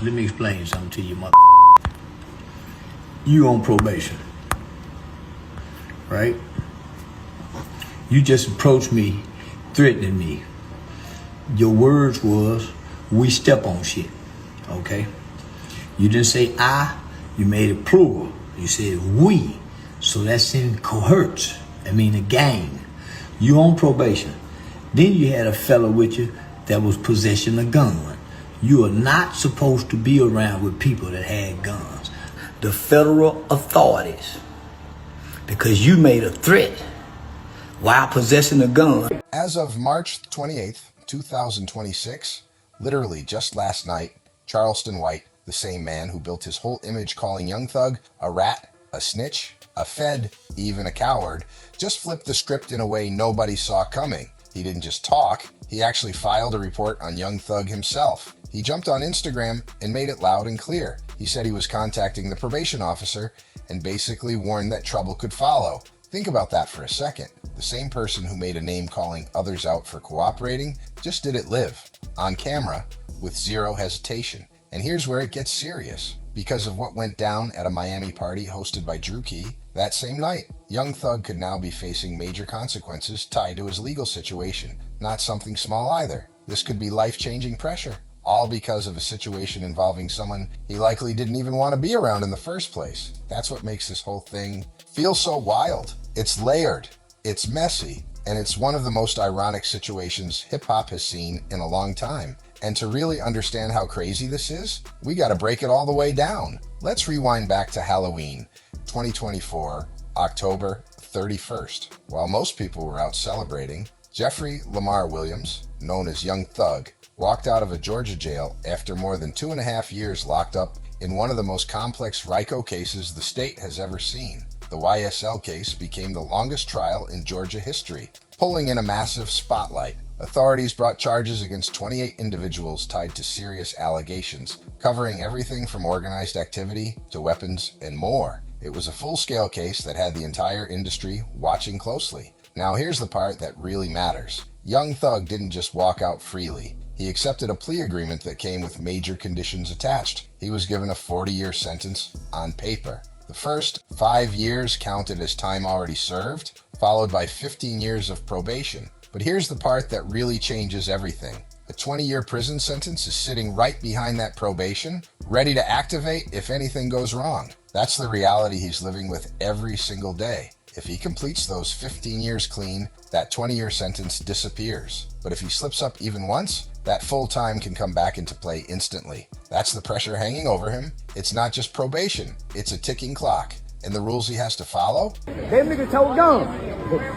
let me explain something to you, mother. You on probation, right? You just approached me, threatening me. Your words was, we step on shit, okay? You didn't say I, you made it plural. You said we, so that's in cohorts. I mean a gang. You on probation. Then you had a fella with you that was possessing a gun. You are not supposed to be around with people that had guns. The federal authorities, because you made a threat while possessing a gun. As of March 28th, 2026, literally just last night, Charleston White, the same man who built his whole image calling Young Thug a rat, a snitch, a fed, even a coward, just flipped the script in a way nobody saw coming. He didn't just talk, he actually filed a report on Young Thug himself. He jumped on Instagram and made it loud and clear. He said he was contacting the probation officer and basically warned that trouble could follow. Think about that for a second. The same person who made a name calling others out for cooperating just did it live, on camera, with zero hesitation. And here's where it gets serious. Because of what went down at a Miami party hosted by Drew Key that same night, Young Thug could now be facing major consequences tied to his legal situation. Not something small either. This could be life-changing pressure, all because of a situation involving someone he likely didn't even want to be around in the first place. That's what makes this whole thing feel so wild. It's layered, it's messy, and it's one of the most ironic situations hip-hop has seen in a long time. And to really understand how crazy this is, we gotta break it all the way down. Let's rewind back to Halloween, 2024, October 31st. While most people were out celebrating, Jeffrey Lamar Williams, known as Young Thug, walked out of a Georgia jail after more than 2.5 years locked up in one of the most complex RICO cases the state has ever seen. The YSL case became the longest trial in Georgia history, pulling in a massive spotlight. Authorities brought charges against 28 individuals tied to serious allegations, covering everything from organized activity to weapons and more. It was a full-scale case that had the entire industry watching closely. Now here's the part that really matters. Young Thug didn't just walk out freely. He accepted a plea agreement that came with major conditions attached. He was given a 40-year sentence on paper. The first 5 years counted as time already served, followed by 15 years of probation. But here's the part that really changes everything. A 20-year prison sentence is sitting right behind that probation, ready to activate if anything goes wrong. That's the reality he's living with every single day. If he completes those 15 years clean, that 20-year sentence disappears. But if he slips up even once, that full time can come back into play instantly. That's the pressure hanging over him. It's not just probation, it's a ticking clock. And the rules he has to follow? That nigga told gun.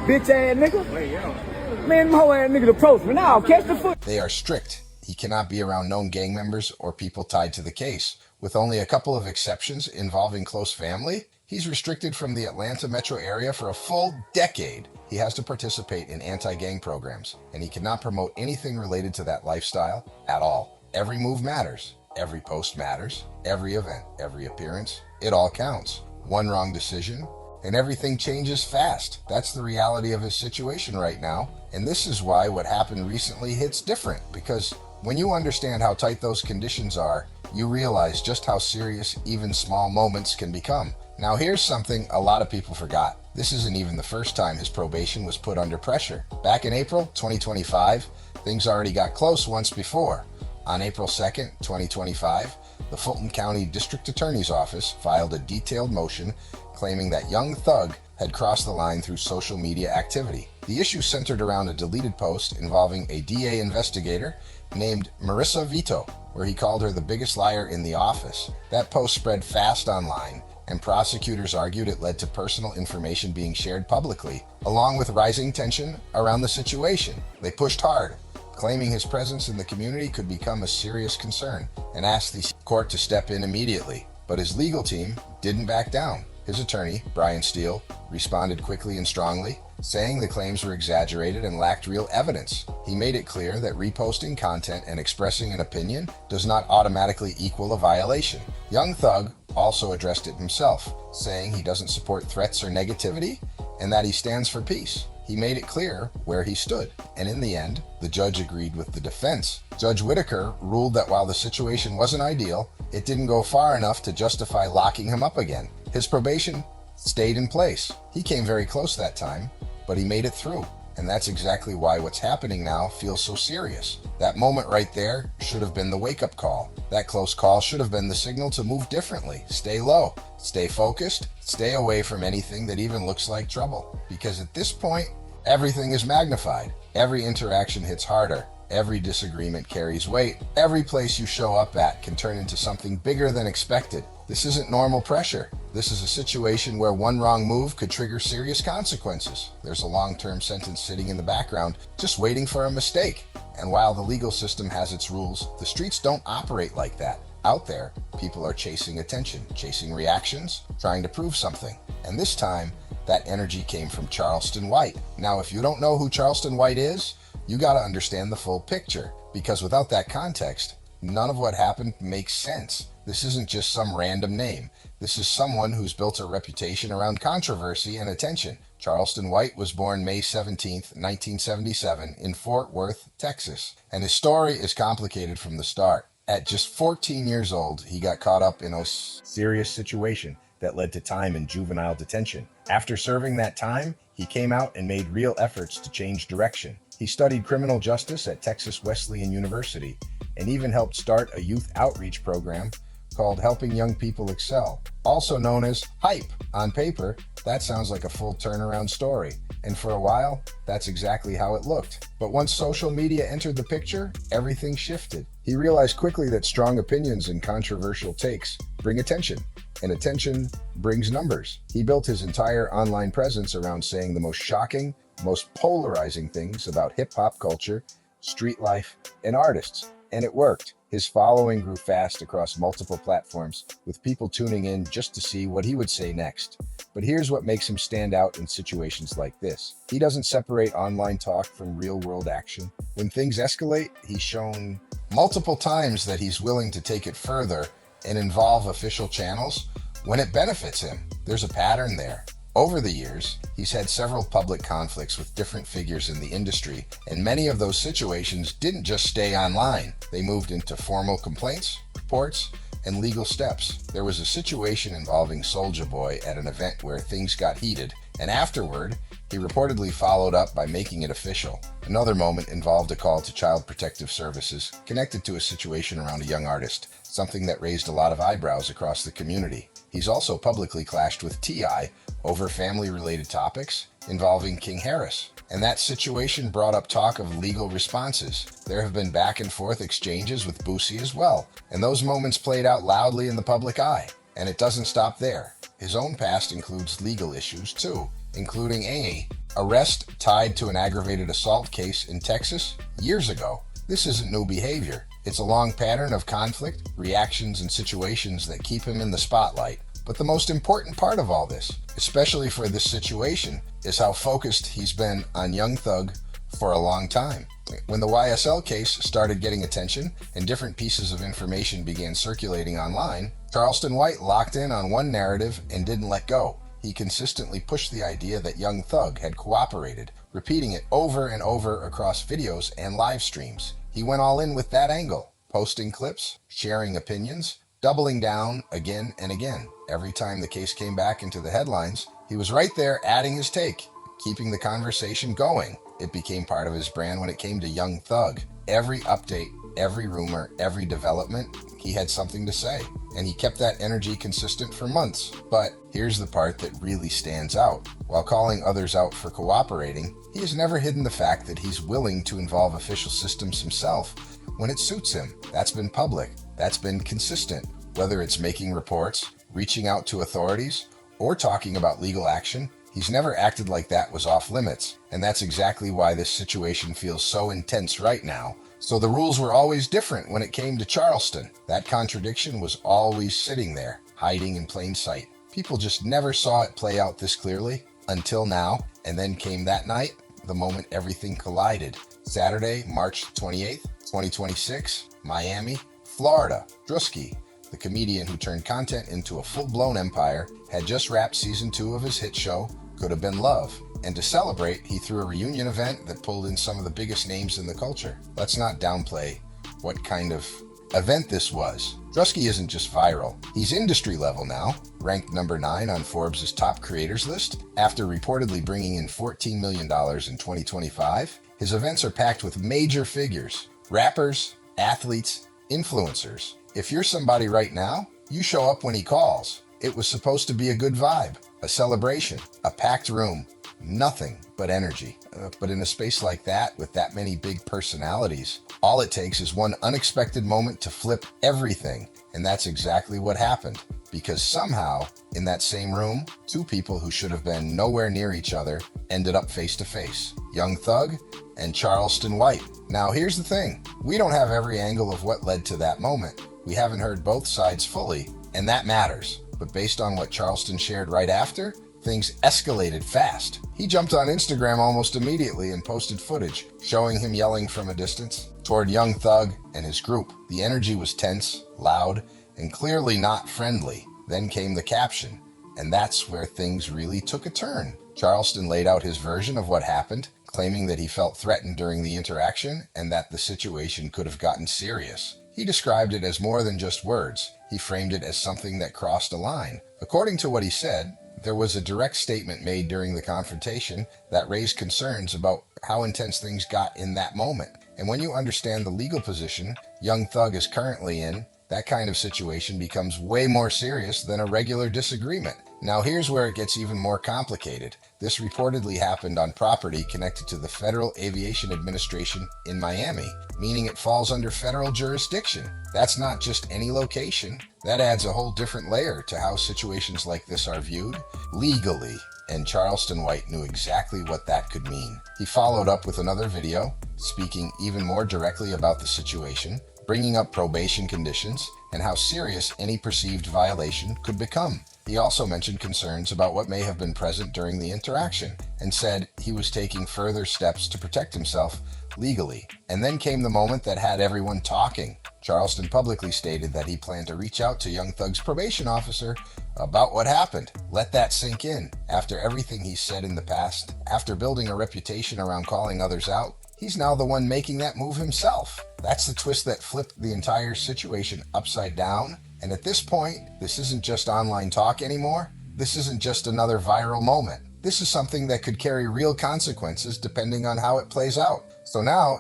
Bitch ass nigga. Man, them hoe ass niggas approach me now. Catch the foot. They are strict. He cannot be around known gang members or people tied to the case. With only a couple of exceptions involving close family, he's restricted from the Atlanta metro area for a full decade. He has to participate in anti-gang programs, and he cannot promote anything related to that lifestyle at all. Every move matters. Every post matters. Every event, every appearance, it all counts. One wrong decision, and everything changes fast. That's the reality of his situation right now. And this is why what happened recently hits different, because when you understand how tight those conditions are, you realize just how serious even small moments can become. Now here's something a lot of people forgot. This isn't even the first time his probation was put under pressure. Back in April 2025, things already got close once before. On April 2nd, 2025, the Fulton County District Attorney's Office filed a detailed motion claiming that Young Thug had crossed the line through social media activity. The issue centered around a deleted post involving a DA investigator named Marissa Vito, where he called her the biggest liar in the office. That post spread fast online, and prosecutors argued it led to personal information being shared publicly, along with rising tension around the situation. They pushed hard, claiming his presence in the community could become a serious concern, and asked the court to step in immediately. But his legal team didn't back down. His attorney, Brian Steele, responded quickly and strongly, saying the claims were exaggerated and lacked real evidence. He made it clear that reposting content and expressing an opinion does not automatically equal a violation. Young Thug also addressed it himself, saying he doesn't support threats or negativity and that he stands for peace. He made it clear where he stood, and in the end, the judge agreed with the defense. Judge Whitaker ruled that while the situation wasn't ideal, it didn't go far enough to justify locking him up again. His probation stayed in place. He came very close that time, but he made it through. And that's exactly why what's happening now feels so serious. That moment right there should have been the wake-up call. That close call should have been the signal to move differently. Stay low, stay focused, stay away from anything that even looks like trouble. Because at this point, everything is magnified. Every interaction hits harder. Every disagreement carries weight. Every place you show up at can turn into something bigger than expected. This isn't normal pressure. This is a situation where one wrong move could trigger serious consequences. There's a long-term sentence sitting in the background, just waiting for a mistake. And while the legal system has its rules, the streets don't operate like that. Out there, people are chasing attention, chasing reactions, trying to prove something. And this time, that energy came from Charleston White. Now, if you don't know who Charleston White is, you gotta understand the full picture, because without that context, none of what happened makes sense. This isn't just some random name. This is someone who's built a reputation around controversy and attention. Charleston White was born May 17, 1977 in Fort Worth, Texas, and his story is complicated from the start. At just 14 years old, he got caught up in a serious situation that led to time in juvenile detention. After serving that time, he came out and made real efforts to change direction. He studied criminal justice at Texas Wesleyan University and even helped start a youth outreach program called Helping Young People Excel, also known as HYPE. On paper, that sounds like a full turnaround story, and for a while, that's exactly how it looked. But once social media entered the picture, everything shifted. He realized quickly that strong opinions and controversial takes bring attention, and attention brings numbers. He built his entire online presence around saying the most shocking, most polarizing things about hip-hop culture, street life, and artists. And it worked. His following grew fast across multiple platforms, with people tuning in just to see what he would say next. But here's what makes him stand out in situations like this. He doesn't separate online talk from real-world action. When things escalate, he's shown multiple times that he's willing to take it further and involve official channels when it benefits him. There's a pattern there. Over the years, he's had several public conflicts with different figures in the industry, and many of those situations didn't just stay online. They moved into formal complaints, reports, and legal steps. There was a situation involving Soulja Boy at an event where things got heated, and afterward, he reportedly followed up by making it official. Another moment involved a call to Child Protective Services connected to a situation around a young artist, something that raised a lot of eyebrows across the community. He's also publicly clashed with T.I. over family-related topics involving King Harris, and that situation brought up talk of legal responses. There have been back-and-forth exchanges with Boosie as well, and those moments played out loudly in the public eye. And it doesn't stop there. His own past includes legal issues too, including an arrest tied to an aggravated assault case in Texas years ago. This isn't new behavior. It's a long pattern of conflict, reactions, and situations that keep him in the spotlight. But the most important part of all this, especially for this situation, is how focused he's been on Young Thug for a long time. When the YSL case started getting attention and different pieces of information began circulating online, Charleston White locked in on one narrative and didn't let go. He consistently pushed the idea that Young Thug had cooperated, repeating it over and over across videos and live streams. He went all in with that angle, posting clips, sharing opinions, doubling down again and again. Every time the case came back into the headlines, he was right there adding his take, keeping the conversation going. It became part of his brand when it came to Young Thug. Every update, every rumor, every development, he had something to say. And he kept that energy consistent for months. But here's the part that really stands out. While calling others out for cooperating, he has never hidden the fact that he's willing to involve official systems himself when it suits him. That's been public. That's been consistent. Whether it's making reports, reaching out to authorities, or talking about legal action, he's never acted like that was off limits. And that's exactly why this situation feels so intense right now. So the rules were always different when it came to Charleston. That contradiction was always sitting there, hiding in plain sight. People just never saw it play out this clearly until now. And then came that night, the moment everything collided. Saturday, March 28th, 2026, Miami, Florida. Drusky, the comedian who turned content into a full-blown empire, had just wrapped season 2 of his hit show, Could Have Been Love. And to celebrate, he threw a reunion event that pulled in some of the biggest names in the culture. Let's not downplay what kind of event this was. Drusky isn't just viral. He's industry level now, ranked number 9 on Forbes' top creators list after reportedly bringing in $14 million in 2025. His events are packed with major figures, rappers, athletes, influencers. If you're somebody right now, you show up when he calls. It was supposed to be a good vibe, a celebration, a packed room, nothing but energy. But in a space like that, with that many big personalities, all it takes is one unexpected moment to flip everything. And that's exactly what happened. Because somehow, in that same room, 2 people who should have been nowhere near each other ended up face to face. Young Thug and Charleston White. Now here's the thing. We don't have every angle of what led to that moment. We haven't heard both sides fully, and that matters. But based on what Charleston shared right after, things escalated fast. He jumped on Instagram almost immediately and posted footage showing him yelling from a distance toward Young Thug and his group. The energy was tense, loud, and clearly not friendly. Then came the caption, and that's where things really took a turn. Charleston laid out his version of what happened, claiming that he felt threatened during the interaction and that the situation could have gotten serious. He described it as more than just words. He framed it as something that crossed a line. According to what he said, there was a direct statement made during the confrontation that raised concerns about how intense things got in that moment. And when you understand the legal position Young Thug is currently in, that kind of situation becomes way more serious than a regular disagreement. Now here's where it gets even more complicated. This reportedly happened on property connected to the Federal Aviation Administration in Miami, meaning it falls under federal jurisdiction. That's not just any location. That adds a whole different layer to how situations like this are viewed legally. And Charleston White knew exactly what that could mean. He followed up with another video, speaking even more directly about the situation, bringing up probation conditions and how serious any perceived violation could become. He also mentioned concerns about what may have been present during the interaction and said he was taking further steps to protect himself legally. And then came the moment that had everyone talking. Charleston publicly stated that he planned to reach out to Young Thug's probation officer about what happened. Let that sink in. After everything he's said in the past, after building a reputation around calling others out, he's now the one making that move himself. That's the twist that flipped the entire situation upside down. And at this point, this isn't just online talk anymore. This isn't just another viral moment. This is something that could carry real consequences depending on how it plays out. So now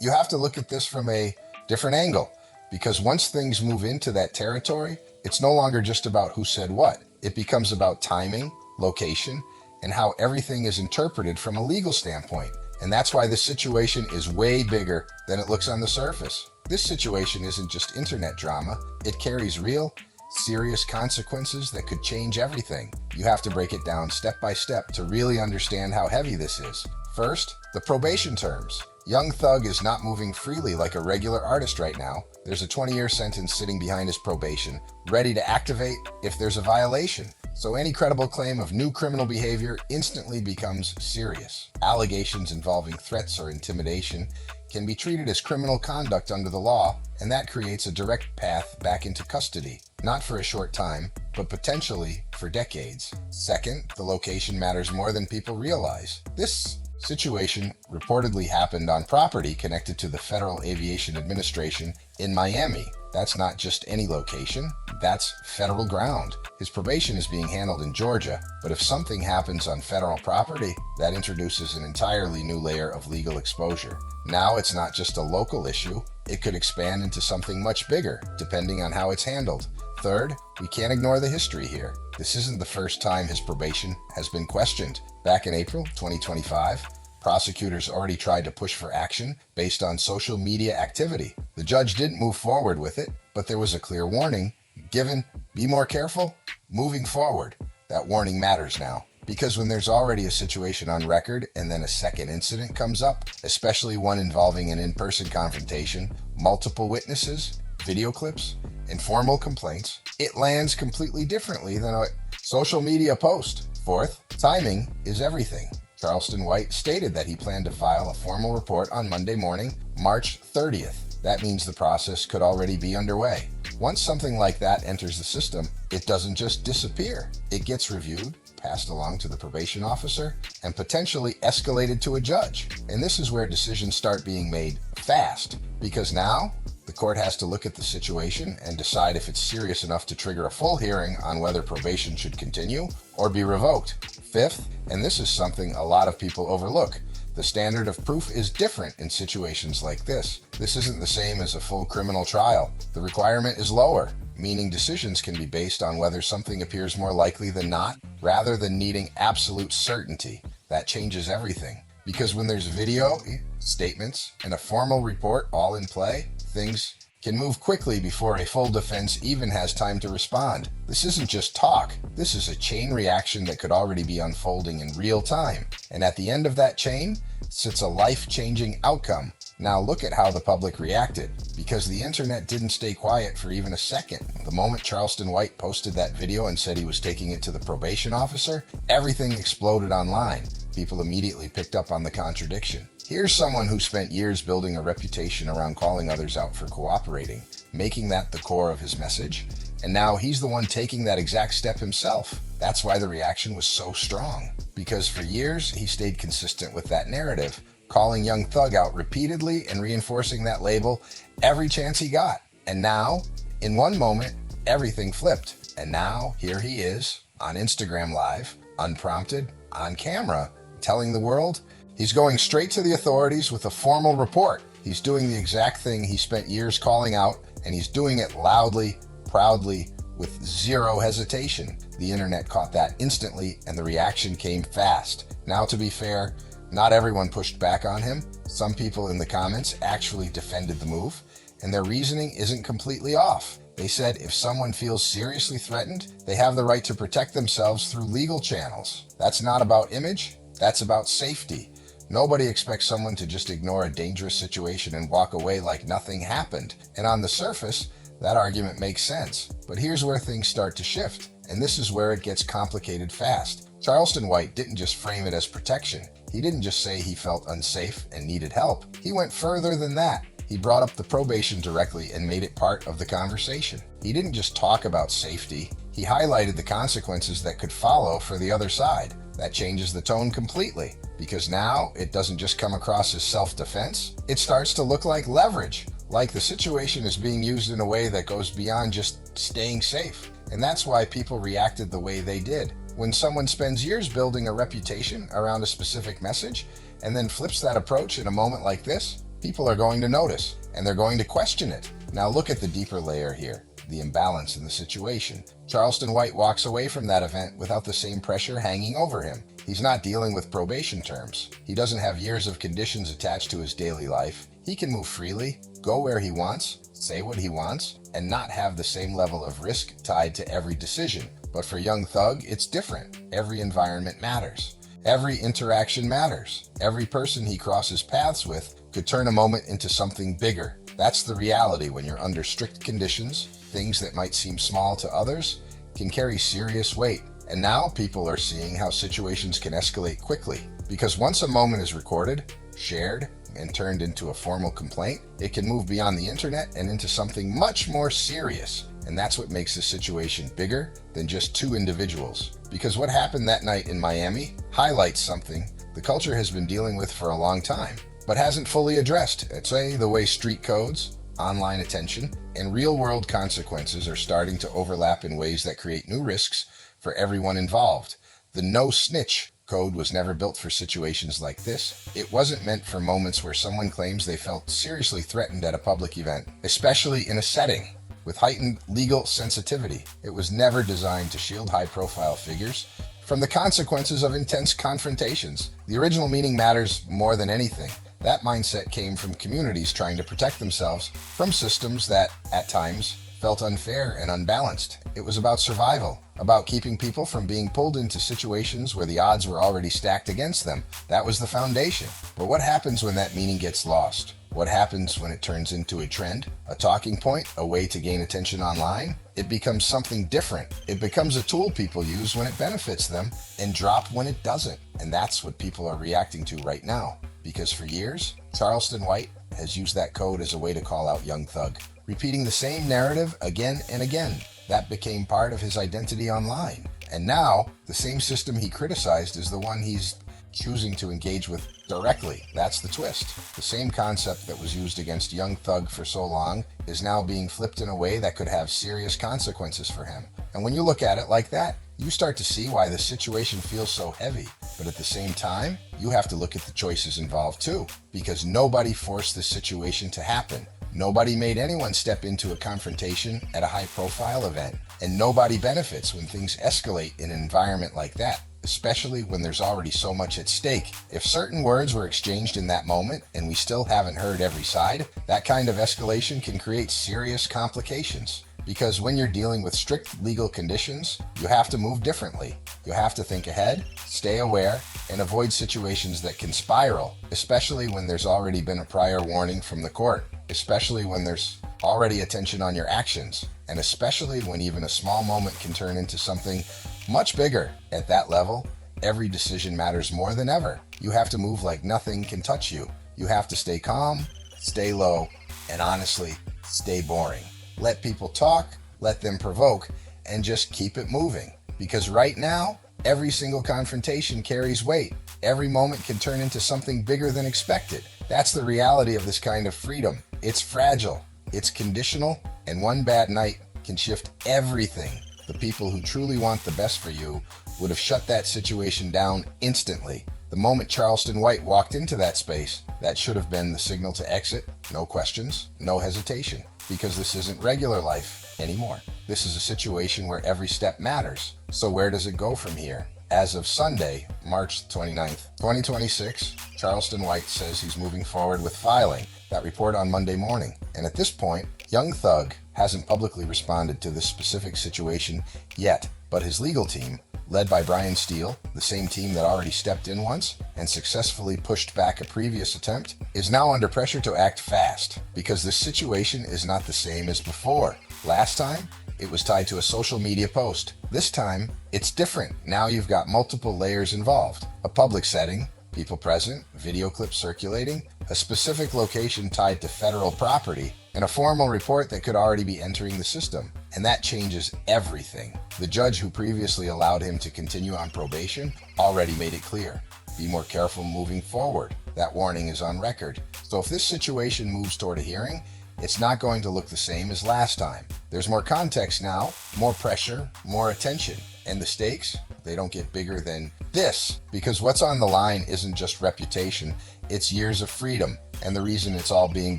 you have to look at this from a different angle, because once things move into that territory, it's no longer just about who said what. It becomes about timing, location, and how everything is interpreted from a legal standpoint. And that's why this situation is way bigger than it looks on the surface. This situation isn't just internet drama. It carries real, serious consequences that could change everything. You have to break it down step by step to really understand how heavy this is. First, the probation terms. Young Thug is not moving freely like a regular artist right now. There's a 20-year sentence sitting behind his probation, ready to activate if there's a violation. So any credible claim of new criminal behavior instantly becomes serious. Allegations involving threats or intimidation can be treated as criminal conduct under the law, and that creates a direct path back into custody, not for a short time, but potentially for decades. Second, the location matters more than people realize. This situation reportedly happened on property connected to the Federal Aviation Administration in Miami. That's not just any location, that's federal ground. His probation is being handled in Georgia, but if something happens on federal property, that introduces an entirely new layer of legal exposure. Now it's not just a local issue, it could expand into something much bigger, depending on how it's handled. Third, we can't ignore the history here. This isn't the first time his probation has been questioned. Back in April 2025, prosecutors already tried to push for action based on social media activity. The judge didn't move forward with it, but there was a clear warning given, be more careful, moving forward. That warning matters now, because when there's already a situation on record and then a second incident comes up, especially one involving an in-person confrontation, multiple witnesses, video clips, and formal complaints, it lands completely differently than a social media post. Fourth, timing is everything. Charleston White stated that he planned to file a formal report on Monday morning, March 30th. That means the process could already be underway. Once something like that enters the system, it doesn't just disappear. It gets reviewed, passed along to the probation officer, and potentially escalated to a judge. And this is where decisions start being made fast, because now the court has to look at the situation and decide if it's serious enough to trigger a full hearing on whether probation should continue or be revoked. Fifth, and this is something a lot of people overlook, the standard of proof is different in situations like this. This isn't the same as a full criminal trial. The requirement is lower, meaning decisions can be based on whether something appears more likely than not, rather than needing absolute certainty. That changes everything. Because when there's video, statements, and a formal report all in play, things can move quickly before a full defense even has time to respond. This isn't just talk. This is a chain reaction that could already be unfolding in real time. And at the end of that chain sits a life-changing outcome. Now look at how the public reacted, because the internet didn't stay quiet for even a second. The moment Charleston White posted that video and said he was taking it to the probation officer, everything exploded online. People immediately picked up on the contradiction. Here's someone who spent years building a reputation around calling others out for cooperating, making that the core of his message, and now he's the one taking that exact step himself. That's why the reaction was so strong, because for years he stayed consistent with that narrative, calling Young Thug out repeatedly and reinforcing that label every chance he got. And now, in one moment, everything flipped. And now, here he is, on Instagram Live, unprompted, on camera, telling the world he's going straight to the authorities with a formal report. He's doing the exact thing he spent years calling out, and he's doing it loudly, proudly, with zero hesitation. The internet caught that instantly, and the reaction came fast. Now, to be fair, not everyone pushed back on him. Some people in the comments actually defended the move, and their reasoning isn't completely off. They said if someone feels seriously threatened, they have the right to protect themselves through legal channels. That's not about image, that's about safety. Nobody expects someone to just ignore a dangerous situation and walk away like nothing happened. And on the surface, that argument makes sense. But here's where things start to shift, and this is where it gets complicated fast. Charleston White didn't just frame it as protection. He didn't just say he felt unsafe and needed help. He went further than that. He brought up the probation directly and made it part of the conversation. He didn't just talk about safety. He highlighted the consequences that could follow for the other side. That changes the tone completely, because now it doesn't just come across as self-defense. It starts to look like leverage, like the situation is being used in a way that goes beyond just staying safe. And that's why people reacted the way they did. When someone spends years building a reputation around a specific message and then flips that approach in a moment like this, people are going to notice, and they're going to question it. Now look at the deeper layer here, the imbalance in the situation. Charleston White walks away from that event without the same pressure hanging over him. He's not dealing with probation terms. He doesn't have years of conditions attached to his daily life. He can move freely, go where he wants, say what he wants, and not have the same level of risk tied to every decision. But for Young Thug, it's different. Every environment matters. Every interaction matters. Every person he crosses paths with could turn a moment into something bigger. That's the reality when you're under strict conditions. Things that might seem small to others can carry serious weight. And now people are seeing how situations can escalate quickly. Because once a moment is recorded, shared, and turned into a formal complaint, it can move beyond the internet and into something much more serious. And that's what makes this situation bigger than just two individuals. Because what happened that night in Miami highlights something the culture has been dealing with for a long time, but hasn't fully addressed. It's the way street codes, online attention, and real-world consequences are starting to overlap in ways that create new risks for everyone involved. The no snitch code was never built for situations like this. It wasn't meant for moments where someone claims they felt seriously threatened at a public event, especially in a setting with heightened legal sensitivity. It was never designed to shield high-profile figures from the consequences of intense confrontations. The original meaning matters more than anything. That mindset came from communities trying to protect themselves from systems that, at times, felt unfair and unbalanced. It was about survival, about keeping people from being pulled into situations where the odds were already stacked against them. That was the foundation. But what happens when that meaning gets lost? What happens when it turns into a trend, a talking point, a way to gain attention online? It becomes something different. It becomes a tool people use when it benefits them and drop when it doesn't. And that's what people are reacting to right now. Because for years, Charleston White has used that code as a way to call out Young Thug, repeating the same narrative again and again. That became part of his identity online. And now, the same system he criticized is the one he's choosing to engage with directly. That's the twist. The same concept that was used against Young Thug for so long is now being flipped in a way that could have serious consequences for him. And when you look at it like that, you start to see why the situation feels so heavy. But at the same time, you have to look at the choices involved too, because nobody forced this situation to happen. Nobody made anyone step into a confrontation at a high-profile event, and nobody benefits when things escalate in an environment like that, especially when there's already so much at stake. If certain words were exchanged in that moment and we still haven't heard every side, that kind of escalation can create serious complications. Because when you're dealing with strict legal conditions, you have to move differently. You have to think ahead, stay aware, and avoid situations that can spiral, especially when there's already been a prior warning from the court, especially when there's already attention on your actions, and especially when even a small moment can turn into something much bigger. At that level, every decision matters more than ever. You have to move like nothing can touch you. You have to stay calm, stay low, and honestly, stay boring. Let people talk, let them provoke, and just keep it moving. Because right now, every single confrontation carries weight. Every moment can turn into something bigger than expected. That's the reality of this kind of freedom. It's fragile, it's conditional, and one bad night can shift everything. The people who truly want the best for you would have shut that situation down instantly. The moment Charleston White walked into that space, that should have been the signal to exit. No questions, no hesitation. Because this isn't regular life anymore. This is a situation where every step matters. So where does it go from here? As of Sunday, March 29th, 2026, Charleston White says he's moving forward with filing that report on Monday morning. And at this point, Young Thug hasn't publicly responded to this specific situation yet, but his legal team, led by Brian Steele, the same team that already stepped in once and successfully pushed back a previous attempt, is now under pressure to act fast because this situation is not the same as before. Last time, it was tied to a social media post. This time, it's different. Now you've got multiple layers involved. A public setting, people present, video clips circulating, a specific location tied to federal property, and a formal report that could already be entering the system. And that changes everything. The judge who previously allowed him to continue on probation already made it clear. Be more careful moving forward. That warning is on record. So if this situation moves toward a hearing, it's not going to look the same as last time. There's more context now, more pressure, more attention. And the stakes, they don't get bigger than this, because what's on the line isn't just reputation, it's years of freedom. And the reason it's all being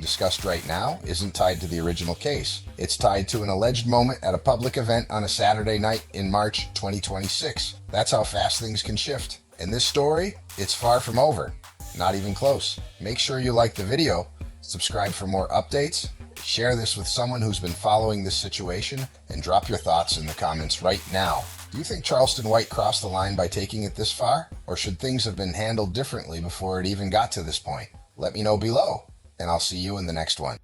discussed right now isn't tied to the original case. It's tied to an alleged moment at a public event on a Saturday night in March 2026. That's how fast things can shift. In this story, it's far from over. Not even close. Make sure you like the video, subscribe for more updates, share this with someone who's been following this situation, and drop your thoughts in the comments right now. Do you think Charleston White crossed the line by taking it this far? Or should things have been handled differently before it even got to this point? Let me know below, and I'll see you in the next one.